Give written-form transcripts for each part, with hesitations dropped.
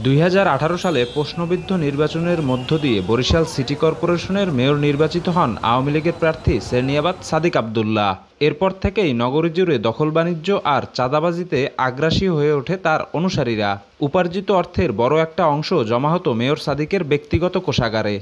2018 সালে প্রশ্নবিদ্ধ নির্বাচনের মধ্য দিয়ে বরিশাল সিটি কর্পোরেশনের মেয়র নির্বাচিত হন আওয়ামী লীগের প্রার্থী সেরনিয়াবাত সাদিক আব্দুল্লাহ। এরপর থেকেই নগরী জুড়ে দখল বাণিজ্য আর চাঁদাবাজিতে আগ্রাসী হয়ে ওঠে তার অনুসারীরা। উপার্জিত অর্থের বড় একটা অংশ জমা হতো মেয়র সাদিকের ব্যক্তিগত কোষাগারে।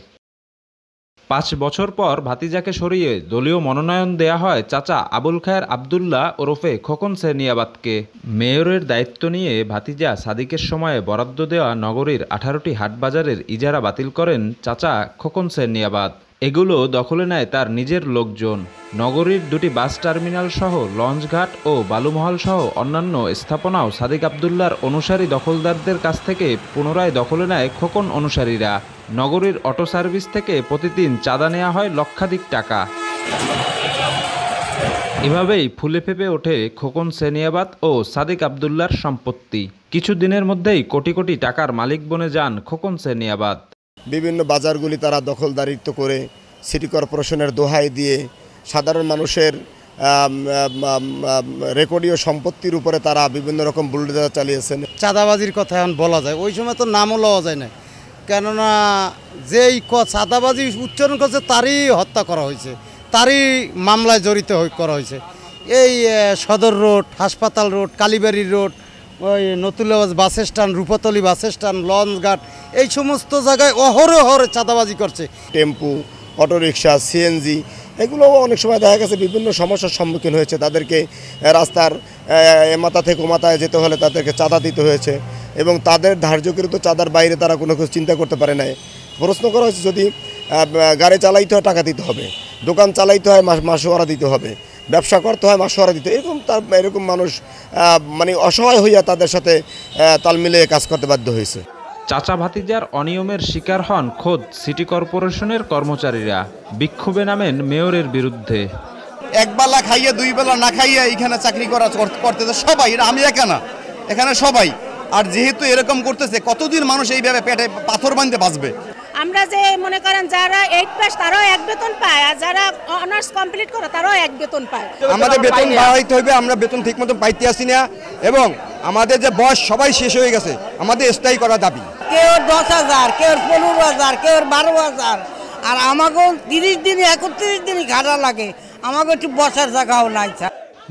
5 বছর পর ভাতিজাকে সরিয়ে দলীয় মনোনয়ন দেয়া হয় চাচা আবুল খায়ের আব্দুল্লাহ ওরফে খোকন সেরনিয়াবাতকে। মেয়রের দায়িত্ব নিয়ে ভাতিজা সাদিকের সময়ে বরাদ্দ দেওয়া নগরীর 18টি হাটবাজারের ইজারা বাতিল করেন চাচা খোকন সেরনিয়াবাত। এগুলো দখলে নেয় তার নিজের লোকজন। নগরীর 2টি বাস টার্মিনাল সহ লঞ্চঘাট ও বালুমহল সহ অন্যান্য স্থাপনাও সাদিক আব্দুল্লাহর অনুসারী দখলদারদের কাছ থেকে পুনরায় দখলে নেয় খোকন অনুসারীরা। নগরীর অটো সার্ভিস থেকে প্রতিদিন চাঁদা নেওয়া হয় লক্ষাধিক টাকা। এভাবেই ফুলে ফেপে ওঠে খোকন সেরনিয়াবাত ও সাদিক আব্দুল্লাহর সম্পত্তি। কিছুদিনের মধ্যেই কোটি কোটি টাকার মালিক বনে যান খোকন সেরনিয়াবাত। বিভিন্ন বাজারগুলি তারা দখলদারিত্ব করে সিটি কর্পোরেশনের দোহাই দিয়ে সাধারণ মানুষের রেকর্ডীয় সম্পত্তির উপরে তারা বিভিন্ন রকম বুলডোজার চালিয়েছেন। চাঁদাবাজির কথা এখন বলা যায়, ওই সময় তো নামও লওয়া যায় না, কেননা যেই চাঁদাবাজি উচ্চারণ করছে তারই হত্যা করা হয়েছে, তারই মামলায় জড়িত করা হয়েছে। এই সদর রোড, হাসপাতাল রোড, কালীবাড়ি রোড, ওই নতুনবাজ বাস স্ট্যান্ড, রূপতলি বাস স্ট্যান্ড, লঞ্চঘাট, এই সমস্ত জায়গায় অহরে চাঁদাবাজি করছে। টেম্পু, অটোরিকশা, সিএনজি এগুলোও অনেক সময় দেখা গেছে বিভিন্ন সমস্যার সম্মুখীন হয়েছে। তাদেরকে রাস্তার মাথা থেকে মাথায় যেতে হলে তাদেরকে চাঁদা দিতে হয়েছে এবং তাদের ধার্যকৃত চাঁদার বাইরে তারা কোনো কিছু চিন্তা করতে পারে নাই। প্রশ্ন করা হয়েছে যদি গাড়ি চালাইতে হয় টাকা দিতে হবে, দোকান চালাইতে হয় মাসোয়ারা দিতে হবে, ব্যবসা করতে হয় মাসোয়ারা দিতে, এরকম মানুষ মানে অসহায় হইয়া তাদের সাথে তাল মিলিয়ে কাজ করতে বাধ্য হয়েছে। চাচা ভাতিজার অনিয়মের শিকার হন খোদ সিটি কর্পোরেশনের কর্মচারীরা। বিক্ষোভে নামেন মেয়রের বিরুদ্ধে। একবেলা খাইয়ে 2 বেলা না খাইয়ে এখানে চাকরি করতেছে সবাই, এটা আমি একা না, এখানে সবাই। আর যেহেতু এরকম করতেছে, কতদিন মানুষ এইভাবে পেটে পাথর বাঁধতে বাঁচবে? আমরা যে মনে করেন যারা 8 পাস তারাও 1 বেতন পায়, আর যারা অনার্স কমপ্লিট করে তারাও 1 বেতন পায়। আমাদের বেতন বাড়াইতে হবে, আমরা বেতন ঠিক মতো পাইতে আসি না এবং আমাদের যে বয়স সবাই শেষ হয়ে গেছে, আমাদের স্থায়ী করা দাবি। কেউ 10,000, কেউ 15,000, কেউ 12,000, আর আমাকেও 30 দিন 31 দিনই ঘাটা লাগে, আমাকে একটু বসার জায়গাও নাই।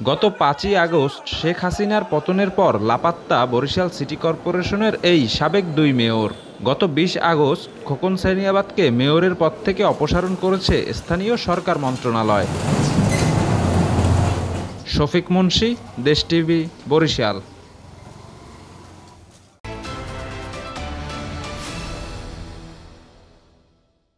গত 5ই আগস্ট শেখ হাসিনার পতনের পর লাপাত্তা বরিশাল সিটি কর্পোরেশনের এই সাবেক 2 মেয়র। গত 20 আগস্ট খোকন সেরনিয়াবাতকে মেয়রের পদ থেকে অপসারণ করেছে স্থানীয় সরকার মন্ত্রণালয়। শফিক মুন্সি, দেশ টিভি, বরিশাল।